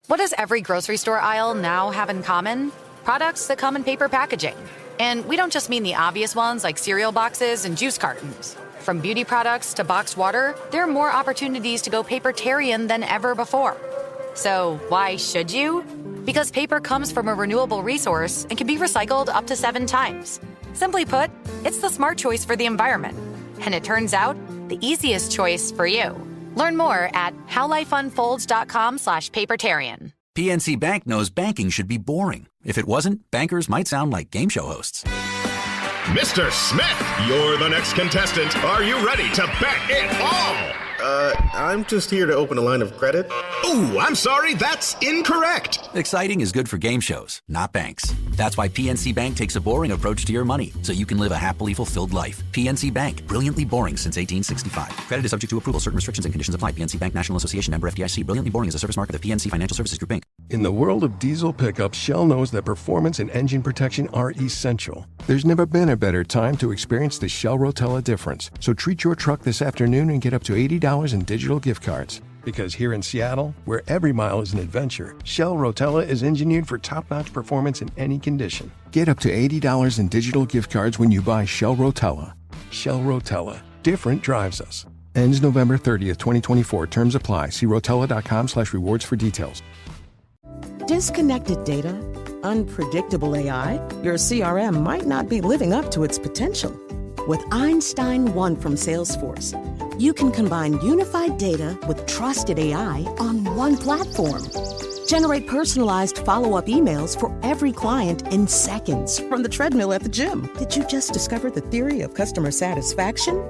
What does every grocery store aisle now have in common? Products that come in paper packaging. And we don't just mean the obvious ones like cereal boxes and juice cartons. From beauty products to boxed water, there are more opportunities to go papertarian than ever before. So why should you? Because paper comes from a renewable resource and can be recycled up to 7 times. Simply put, it's the smart choice for the environment. And it turns out, the easiest choice for you. Learn more at howlifeunfolds.com/papertarian. PNC Bank knows banking should be boring. If it wasn't, bankers might sound like game show hosts. Mr. Smith, you're the next contestant. Are you ready to bet it all? I'm just here to open a line of credit. Ooh, I'm sorry, that's incorrect. Exciting is good for game shows, not banks. That's why PNC Bank takes a boring approach to your money, so you can live a happily fulfilled life. PNC Bank, brilliantly boring since 1865. Credit is subject to approval. Certain restrictions and conditions apply. PNC Bank National Association, member FDIC. Brilliantly boring is a service mark of the PNC Financial Services Group, Inc. In the world of diesel pickups, Shell knows that performance and engine protection are essential. There's never been a better time to experience the Shell Rotella difference. So treat your truck this afternoon and get up to $80 in digital gift cards. Because here in Seattle, where every mile is an adventure, Shell Rotella is engineered for top-notch performance in any condition. Get up to $80 in digital gift cards when you buy Shell Rotella. Shell Rotella. Different drives us. Ends November 30th, 2024. Terms apply. See rotella.com/rewards for details. Disconnected data, unpredictable AI, your CRM might not be living up to its potential. With Einstein 1 from Salesforce, you can combine unified data with trusted AI on one platform. Generate personalized follow-up emails for every client in seconds from the treadmill at the gym. Did you just discover the theory of customer satisfaction?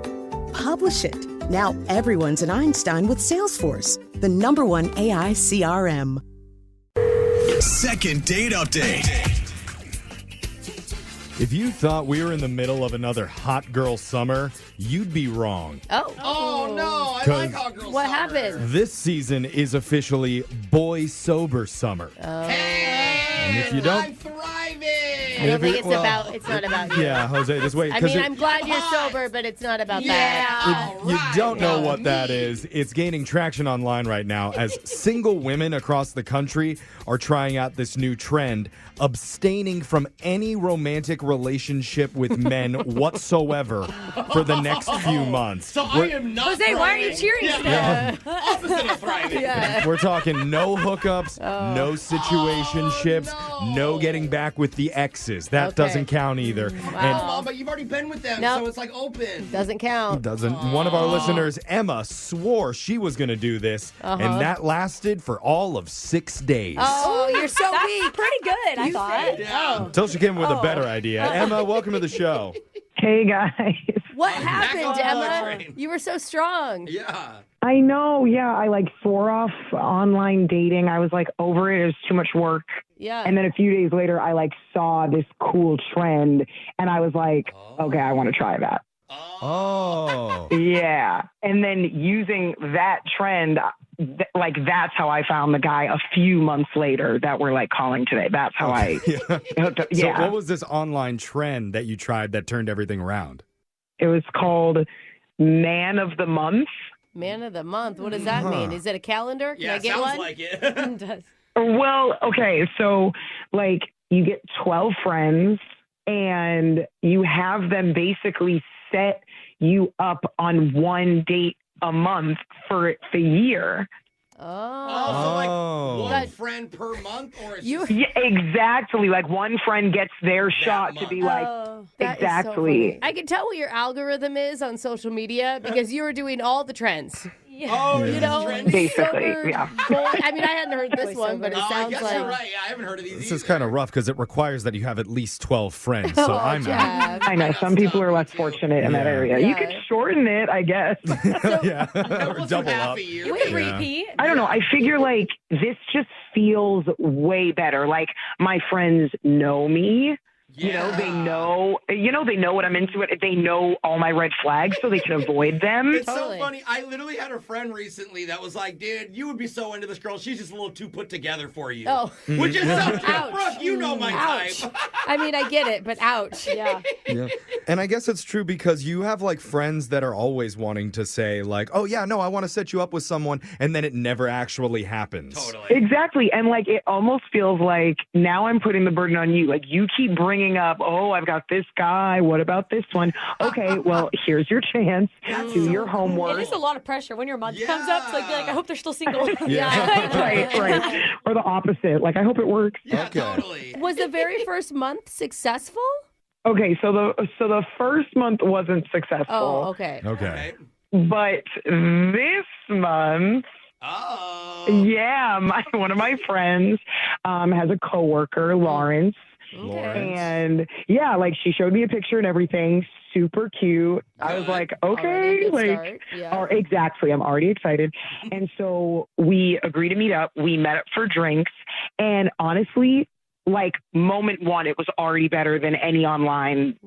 Publish it. Now everyone's an Einstein with Salesforce, the #1 AI CRM. Second date update. If you thought we were in the middle of another hot girl summer, you'd be wrong. Oh no, I like hot girl summer. What happened? This season is officially boy sober summer. Hey, if you don't- I'm thriving. I don't think it's not about you. Yeah, Jose, just wait. I mean, I'm glad you're sober, but it's not about that. If you don't know what that is, it's gaining traction online right now as single women across the country are trying out this new trend, abstaining from any romantic relationship with men whatsoever for the next few months. So I am not Jose, why are you cheering today? Opposite of thriving. We're talking no hookups, no situationships, no getting back with the exes. That doesn't count either. Wow. But you've already been with them, Nope. so it's like open. Doesn't count. Doesn't. One of our listeners, Emma, swore she was going to do this, and that lasted for all of 6 days. Oh, you're so That's weak. pretty good, I thought. Yeah. Until she came with a better idea. Emma, welcome to the show. Hey, guys. What Back happened, on the Emma? train. You were so strong. Yeah. I know, yeah. I swore off online dating. I was over it. It was too much work. Yeah. And then a few days later, I saw this cool trend and I was like, okay, I want to try that. Oh. Yeah. And then using that trend, that's how I found the guy a few months later that we're calling today. That's how I hooked up. So Yeah. what was this online trend that you tried that turned everything around? It was called Man of the Month. Man of the month. What does that mean? Is it a calendar? Can Yeah, I get sounds one? like it. It does. Well, okay, so you get 12 friends and you have them basically set you up on one date a month for the year. Oh. One friend per month, or is You- Yeah, exactly. One friend gets their shot to be that is so exactly. funny. I can tell what your algorithm is on social media because you were doing all the trends. Oh, You know, Basically, sober, yeah. boy. I mean, I hadn't heard this one, but it I sounds guess like. you're right. Yeah, I haven't heard of these This either. is kind of rough because it requires that you have at least 12 friends. So I'm out. I know some people are less fortunate in that area. You could shorten it, I guess. Yeah. Or double up. You can repeat. I don't know. I figure this just feels way better. My friends know me. You know, they know what I'm into. They know all my red flags so they can avoid them. It's so funny. I literally had a friend recently that was like, dude, you would be so into this girl. She's just a little too put together for you. Oh. Which is so cute. Ouch. Brooke, you know my type. I mean, I get it, but ouch. Yeah. Yeah. And I guess it's true because you have like friends that are always wanting to say like, oh yeah, no, I want to set you up with someone, and then it never actually happens. Totally. Exactly. And like, it almost feels like now I'm putting the burden on you. Like, you keep bringing up, oh, I've got this guy. What about this one? Okay, well, here's your chance. Do your homework. It is a lot of pressure when your month comes up to like be like, I hope they're still single. Right. Or the opposite. Like, I hope it works. Yeah, totally. Was the very first month successful? Okay, so the first month wasn't successful. Oh, okay. Okay. But this month, yeah, one of my friends has a coworker, Lawrence. Okay. And yeah, like, she showed me a picture and everything, super cute. I was like, okay, like, exactly. I'm already excited. And so we agreed to meet up. We met up for drinks, and honestly, like, moment one, it was already better than any online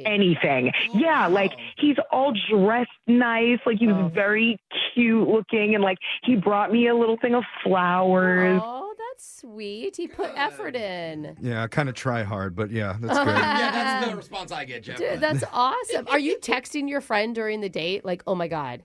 anything. Yeah, like, he's all dressed nice. Like, he was very cute looking, and like, he brought me a little thing of flowers. Oh, that's sweet. He put effort in. Yeah, I kind of try hard, but yeah, that's great. Yeah, that's the response I get, Jeff. Dude, that's awesome. Are you texting your friend during the date? Like, oh my God.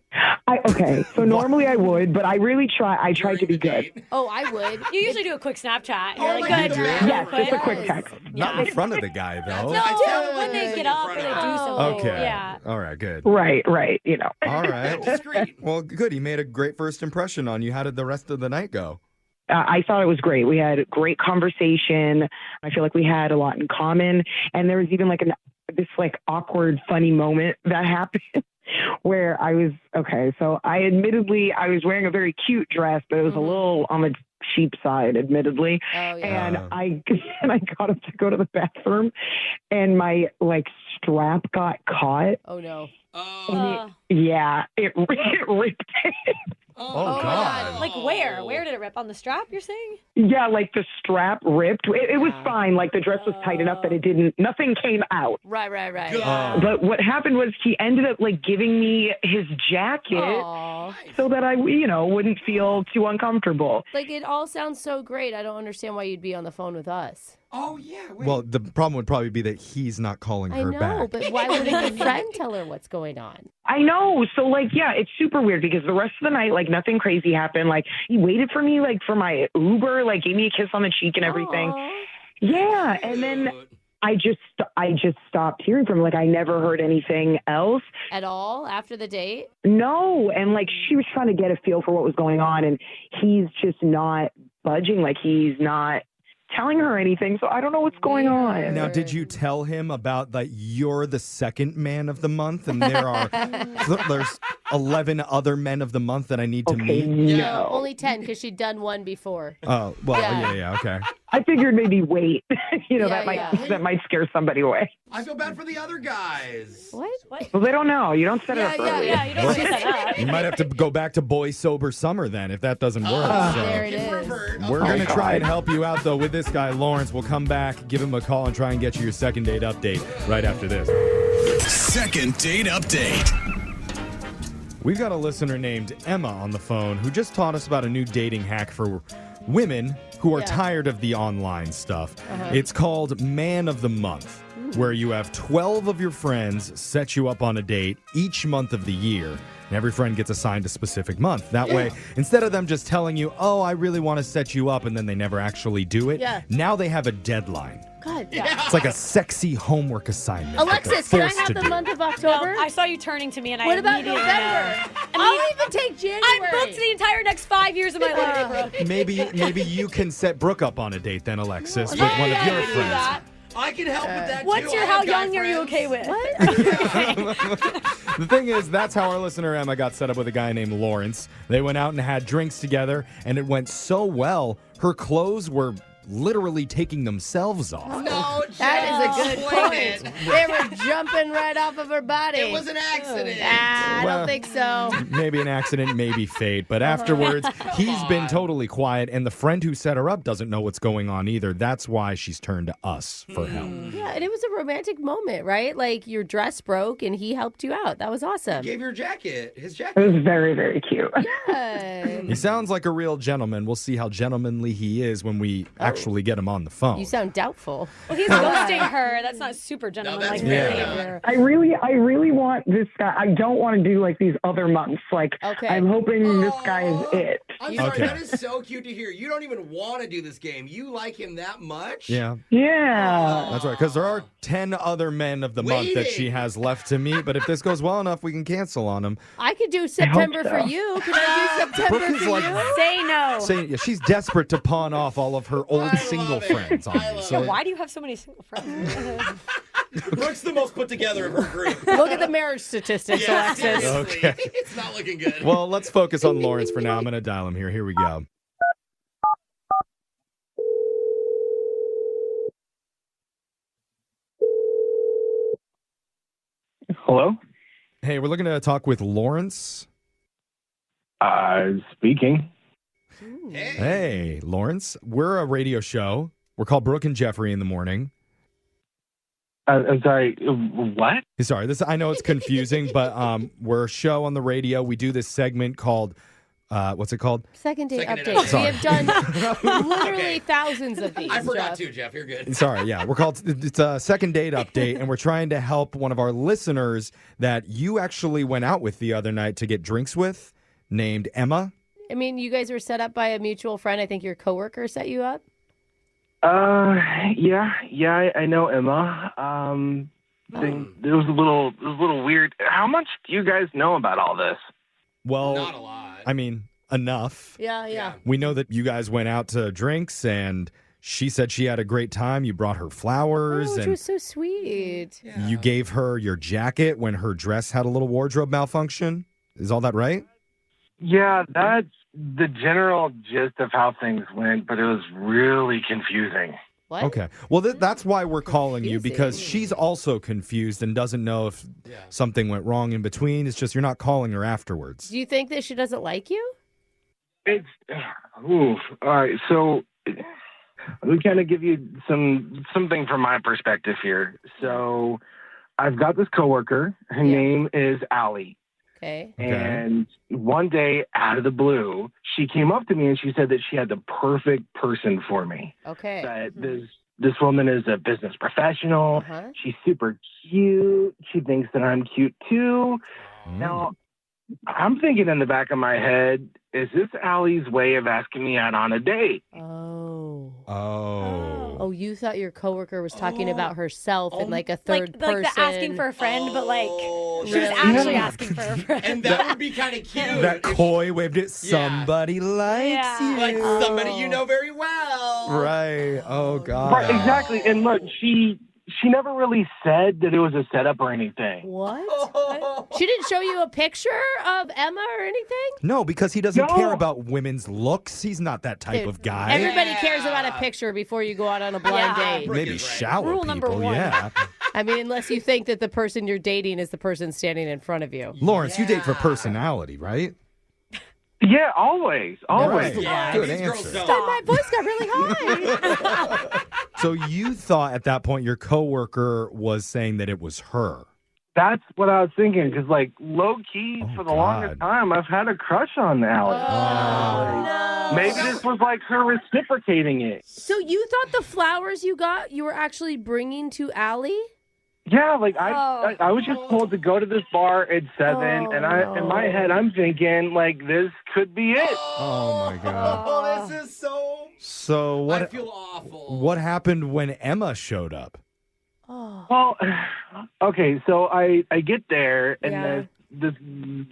Okay, so normally I would, but I really try. I tried to be good. Oh, I would. You usually do a quick Snapchat. You're Oh, like, my good. God. Yes, just a quick text. Not in front of the guy, though. No, when they get up or they do something. Okay. Yeah. All right, good. Right, you know. All right. Well, good. He made a great first impression on you. How did the rest of the night go? I thought it was great. We had a great conversation. I feel like we had a lot in common. And there was even like this like awkward, funny moment that happened where I was, so I was wearing a very cute dress, but it was a little on the cheap side, admittedly. Oh, yeah. And I got up to go to the bathroom, and my like strap got caught. Oh, no. And it ripped it. Oh, God. Like where? Where did it rip? On the strap, you're saying? Yeah, like the strap ripped. It was fine. Like, the dress was tight enough that nothing came out. Right. But what happened was he ended up like giving me his jacket so that I, wouldn't feel too uncomfortable. Like, it all sounds so great. I don't understand why you'd be on the phone with us. Oh, yeah. Wait. Well, the problem would probably be that he's not calling her back. I know, but why wouldn't your friend tell her what's going on? I know. So, like, yeah, it's super weird because the rest of the night, like, nothing crazy happened. Like, he waited for me, like, for my Uber, like, gave me a kiss on the cheek and everything. Aww. Yeah. And then I just stopped hearing from him. Like, I never heard anything else. At all after the date? No. And, like, she was trying to get a feel for what was going on, and he's just not budging. Like, he's not telling her anything, so I don't know what's going on. Now, did you tell him about that you're the second man of the month, and there's 11 other men of the month that I need to meet? No. Only 10 because she'd done one before. Oh, well, yeah, okay. I figured maybe wait. That might scare somebody away. I feel bad for the other guys. What? Well, they don't know. You don't set it up early. Yeah, you don't set that up. You might have to go back to boy sober summer then if that doesn't work. There it is. We're going to try and help you out, though, with this guy, Lawrence. We'll come back, give him a call, and try and get you your second date update right after this. Second date update. We've got a listener named Emma on the phone who just taught us about a new dating hack for women who are tired of the online stuff. It's called Man of the Month, where you have 12 of your friends set you up on a date each month of the year. And every friend gets assigned a specific month. That way, instead of them just telling you, oh, I really want to set you up, and then they never actually do it, now they have a deadline. God, It's like a sexy homework assignment. Alexis, can I have the month of October? I saw you turning to me, and What I about immediately November? know. I'll even take January. I booked the entire next 5 years of my life, Brooke. Maybe you can set Brooke up on a date then, Alexis, with Yeah, one of I your can do friends. that. I can help with that, What's too. your I how have guy young are you friends. okay with? The thing is, that's how our listener Emma got set up with a guy named Lawrence. They went out and had drinks together, and it went so well, her clothes were literally taking themselves off. No, That is a good Explain point. They were jumping right off of her body. It was an accident. I don't think so. Maybe an accident, maybe fate. But afterwards, he's been totally quiet, and the friend who set her up doesn't know what's going on either. That's why she's turned to us for help. Yeah, and it was a romantic moment, right? Like your dress broke and he helped you out. That was awesome. Gave your jacket, his It jacket. was very, very cute. Yeah. He sounds like a real gentleman. We'll see how gentlemanly he is when we actually get him on the phone. You sound doubtful. Well, he's ghosting her. That's not super that's gentlemanlike fair. behavior. I really want this guy. I don't want to do like these other months. Like, Okay. I'm hoping this guy is it. I'm sorry, Okay. that is so cute to hear. You don't even want to do this game. You like him that much? Yeah, Yeah. that's right. Because there are 10 other men of the month that she Waiting. has left to meet. But if this goes well enough, we can cancel on him. I could do September so. for you. Can I do September Brooke is for like- you? Say no. Saying, yeah, she's desperate to pawn off all of her old I single love it. friends on I me. love So it. Why do you have so many single friends? Brooke's the most put together of her group. Look at the marriage statistics, Yeah, Alexis. seriously. Okay. It's not looking good. Well, let's focus on Lawrence for now. I'm going to dial him here. Here we go. Hello? Hey, we're looking to talk with Lawrence. Speaking. Hey, Lawrence. We're a radio show. We're called Brooke and Jeffrey in the morning. I'm sorry, what? Sorry, I know it's confusing, but we're a show on the radio. We do this segment called, what's it called? Second date Second date update. update. We have done literally Okay. thousands of these. I forgot Jeff. too, Jeff. You're good. Sorry, yeah. It's a second date update, and we're trying to help one of our listeners that you actually went out with the other night to get drinks with, named Emma. I mean, you guys were set up by a mutual friend. I think your coworker set you up. Yeah, I know Emma. It was a little weird. How much do you guys know about all this? Well, Not a lot. I mean, enough. Yeah. We know that you guys went out to drinks, and she said she had a great time. You brought her flowers, Oh, which and was so sweet. you gave her your jacket when her dress had a little wardrobe malfunction. Is all that right? Yeah, that's the general gist of how things went, but it was really confusing. What? Okay. Well, that's why we're calling you, because she's also confused and doesn't know if something went wrong in between. It's just you're not calling her afterwards. Do you think that she doesn't like you? It's all right. So let me kind of give you something from my perspective here. So I've got this coworker. Her name is Allie. Okay. And one day, out of the blue, she came up to me and she said that she had the perfect person for me. Okay. That this woman is a business professional. She's super cute. She thinks that I'm cute too. Now, I'm thinking in the back of my head, is this Allie's way of asking me out on a date? Oh, you thought your coworker was talking about herself and like a third person. Like the asking for a friend, but like she was really? actually asking for a friend. And that would be kind of cute. That coy waved it. Somebody likes you. Like somebody you know very well. Right. Oh, God. Right, exactly. And look, she never really said that it was a setup or anything. What? She didn't show you a picture of Emma or anything? No, because he doesn't care about women's looks. He's not that type of guy. Everybody cares about a picture before you go out on a blind date. Maybe shower Rule people, number one. yeah. I mean, unless you think that the person you're dating is the person standing in front of you. Lawrence, you date for personality, right? Yeah, always. Right. Good answer. My voice got really high. So you thought at that point your coworker was saying that it was her. That's what I was thinking, because, like, low-key, for the longest time, I've had a crush on Allie. Maybe this was, like, her reciprocating it. So you thought the flowers you got, you were actually bringing to Allie? Yeah, like, I was just told to go to this bar at 7, and in my head, I'm thinking, like, this could be it. Oh, my God. Oh, this is So what? I feel awful. What happened when Emma showed up? Well, okay, so I get there, and this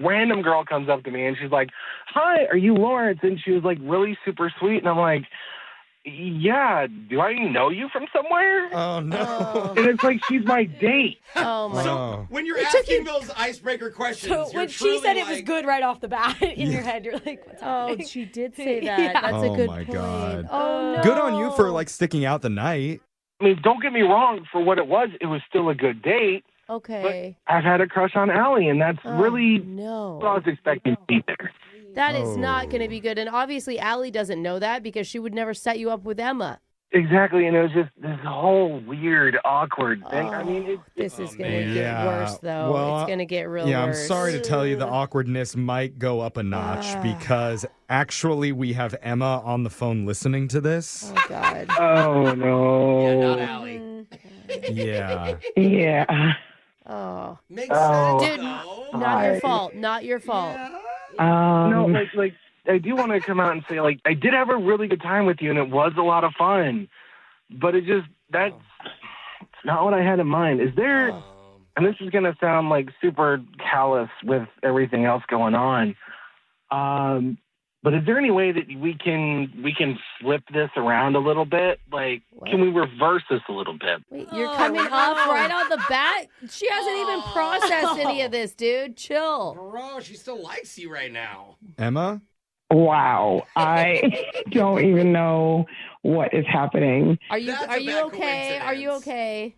random girl comes up to me, and she's like, "Hi, are you Lawrence?" And she was, like, really super sweet, and I'm like, "Yeah, do I know you from somewhere?" Oh, no. And it's like, she's my date. Oh, my So when you're asking those icebreaker questions, So you're when she truly said it was like, good right off the bat in your head, you're like, what's happening? she did say that. Yeah. That's a Oh, good my point. God. Oh, no. Good on you for, like, sticking out the night. I mean, don't get me wrong. For what it was still a good date. Okay. But I've had a crush on Allie, and that's really no. what I was expecting to be there. That is not going to be good. And obviously, Allie doesn't know that because she would never set you up with Emma. Exactly, and it was just this whole weird, awkward thing. I mean, this is going to get worse, though. Well, it's going to get real worse. Yeah, I'm sorry to tell you the awkwardness might go up a notch because actually we have Emma on the phone listening to this. Oh, God. Oh, no. Yeah, not Allie. Yeah. Yeah. Oh. Makes sense, Dude, though. not your fault. Not your fault. No, like I do want to come out and say, like, I did have a really good time with you, and it was a lot of fun. But that's not what I had in mind. Is there, and this is going to sound like super callous with everything else going on, but is there any way that we can flip this around a little bit? Like, can we reverse this a little bit? Wait, you're coming off right on the bat? She hasn't even processed any of this, dude. Chill. Bro, she still likes you right now. Emma? Wow. I don't even know what is happening. Are you okay? Are you okay?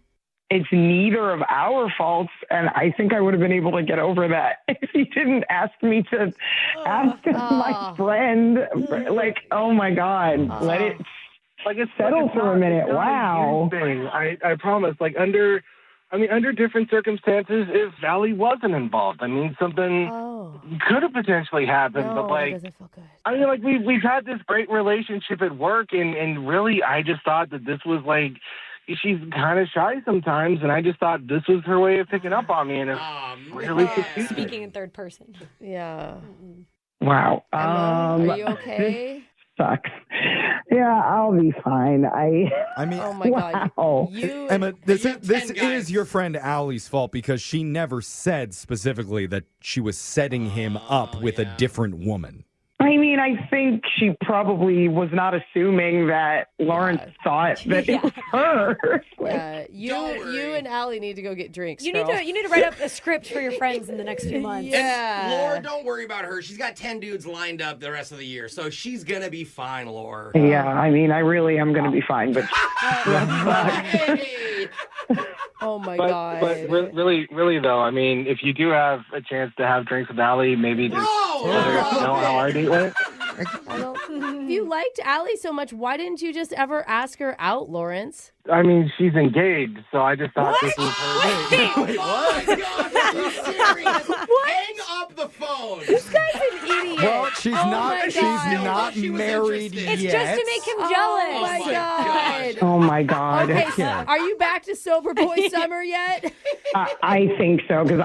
It's neither of our faults, and I think I would have been able to get over that if he didn't ask me to ask my friend. Like, oh my God, let it settle for a minute. Wow. I promise. Like under different circumstances, if Allie wasn't involved, I mean, something could have potentially happened. No, but like, that doesn't feel good. I mean, like we've had this great relationship at work, and really, I just thought that this was like. She's kind of shy sometimes, and I just thought this was her way of picking up on me, and it's really succeeded. Speaking in third person. Yeah. Wow. Emma, are you okay? Sucks. Yeah, I'll be fine. I mean, oh my God. Wow. Emma, this is your friend Allie's fault because she never said specifically that she was setting him up with a different woman. I mean, I think she probably was not assuming that Lawrence thought that it was her. Yeah, you and Allie need to go get drinks. You need to write up a script for your friends in the next few months. Yeah. And Laura, don't worry about her. She's got 10 dudes lined up the rest of the year, so she's gonna be fine, Laura. Yeah, I mean, I really am going to be fine, but oh my God. But really though, I mean, if you do have a chance to have drinks with Allie, maybe just let her know how our date went. If you liked Allie so much, why didn't you just ever ask her out, Lawrence? I mean, she's engaged, so I just thought this was her date. Wait, oh my God, are you serious? Hang up the phone. This guy's an idiot. Well, she's not married yet. It's just to make him jealous. Oh my God. oh my God. Okay, so are you back to sober boy summer yet? I think so, because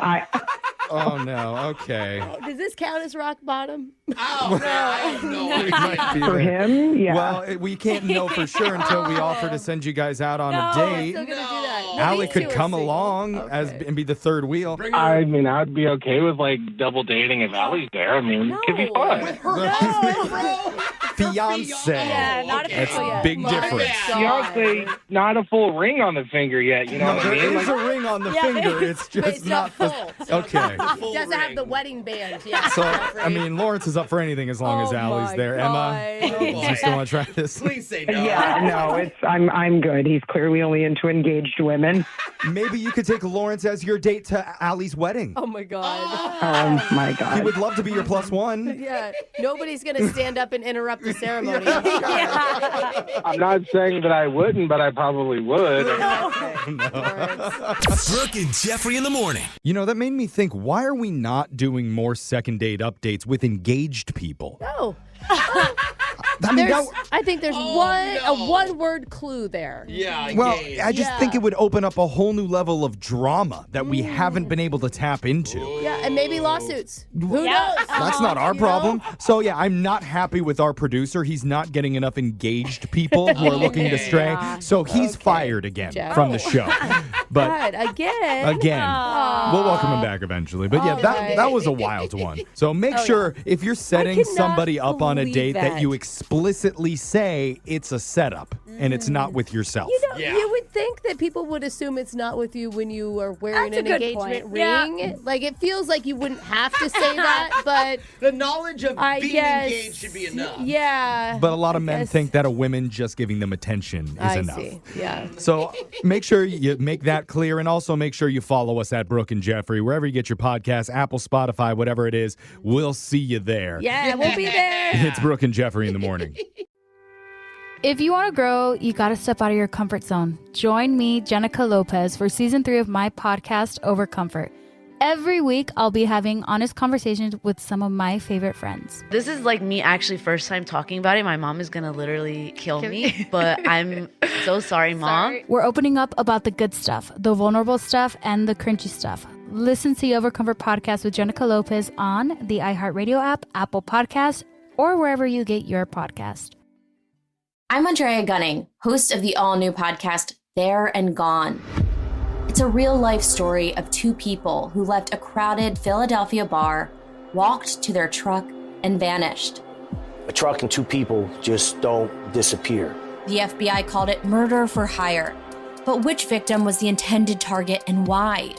Oh, no. Okay. Does this count as rock bottom? Oh, no, I have no idea. for him, yeah. Well, we can't know for sure until we offer to send you guys out on a I'm date. still gonna do that. Allie could These two are come single. along and be the third wheel. I mean, I'd be okay with like double dating if Allie's there. I mean, it could be fun. With her husband, bro. Fiance. Yeah, not official That's yet. big My difference. God. Fiance, not a full ring on the finger yet. You know No, what I there mean? is a ring on the Yeah, finger. there It's But just it's not the. full. Okay. Full Doesn't have ring. the wedding band. Yeah. So, I mean, Lawrence is up for anything as long as Oh Allie's my there. God. Emma, Oh, do you boy. still want to try this? Please say no. Yeah, no, I'm good. He's clearly only into engaged women. Maybe you could take Lawrence as your date to Allie's wedding. Oh my God. Oh my He God. would love to be your plus one. Yeah. Nobody's gonna stand up and interrupt the ceremony. I'm sure. I'm not saying that I wouldn't, but I probably would. Brooke and Jeffrey in the morning. You know, that made me think, why are we not doing more second date updates with engaged people? No. I mean, I think there's a one-word clue there. Yeah, well, engaged. I just think it would open up a whole new level of drama that we haven't been able to tap into. Yeah, and maybe lawsuits. Who knows? That's not our problem. So, yeah, I'm not happy with our producer. He's not getting enough engaged people who are looking to stray. Yeah. So he's fired again Jeff. from the show. But God, again. we'll welcome him back eventually. But yeah, that was a wild one. So make sure if you're setting cannot somebody up on a believe date that that. you expect explicitly say it's a setup and it's not with yourself. You know, you would think that people would assume it's not with you when you are wearing That's an a good engagement point. ring. Yeah. Like, it feels like you wouldn't have to say that, but The knowledge of being guess, engaged should be enough. Yeah. But a lot of I men guess. think that a woman just giving them attention is I enough. see. Yeah. So make sure you make that clear, and also make sure you follow us at Brooke and Jeffrey, wherever you get your podcasts, Apple, Spotify, whatever it is. We'll see you there. Yeah, we'll be there. It's Brooke and Jeffrey in the morning. If you want to grow, you got to step out of your comfort zone. Join me, Jenica Lopez, for season 3 of my podcast, Over Comfort. Every week, I'll be having honest conversations with some of my favorite friends. This is like me actually first time talking about it. My mom is going to literally kill me, but I'm so sorry, Mom. We're opening up about the good stuff, the vulnerable stuff, and the cringy stuff. Listen to the Over Comfort podcast with Jenica Lopez on the iHeartRadio app, Apple Podcasts, or wherever you get your podcast. I'm Andrea Gunning, host of the all-new podcast, There and Gone. It's a real-life story of two people who left a crowded Philadelphia bar, walked to their truck, and vanished. A truck and two people just don't disappear. The FBI called it murder for hire. But which victim was the intended target and why?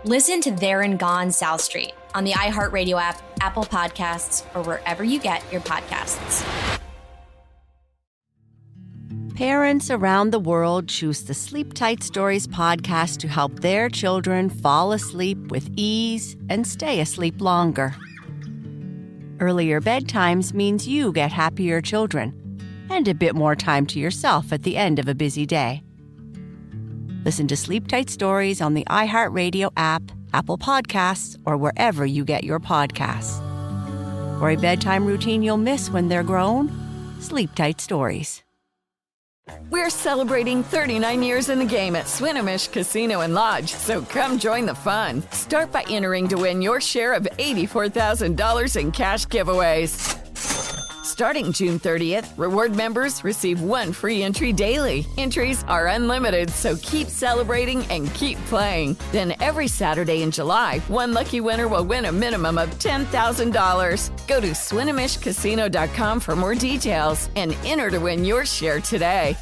Listen to There and Gone South Street on the iHeartRadio app, Apple Podcasts, or wherever you get your podcasts. Parents around the world choose the Sleep Tight Stories podcast to help their children fall asleep with ease and stay asleep longer. Earlier bedtimes means you get happier children and a bit more time to yourself at the end of a busy day. Listen to Sleep Tight Stories on the iHeartRadio app, Apple Podcasts, or wherever you get your podcasts. For a bedtime routine you'll miss when they're grown, Sleep Tight Stories. We're celebrating 39 years in the game at Swinomish Casino and Lodge, so come join the fun. Start by entering to win your share of $84,000 in cash giveaways. Starting June 30th, reward members receive one free entry daily. Entries are unlimited, so keep celebrating and keep playing. Then every Saturday in July, one lucky winner will win a minimum of $10,000. Go to SwinomishCasino.com for more details and enter to win your share today.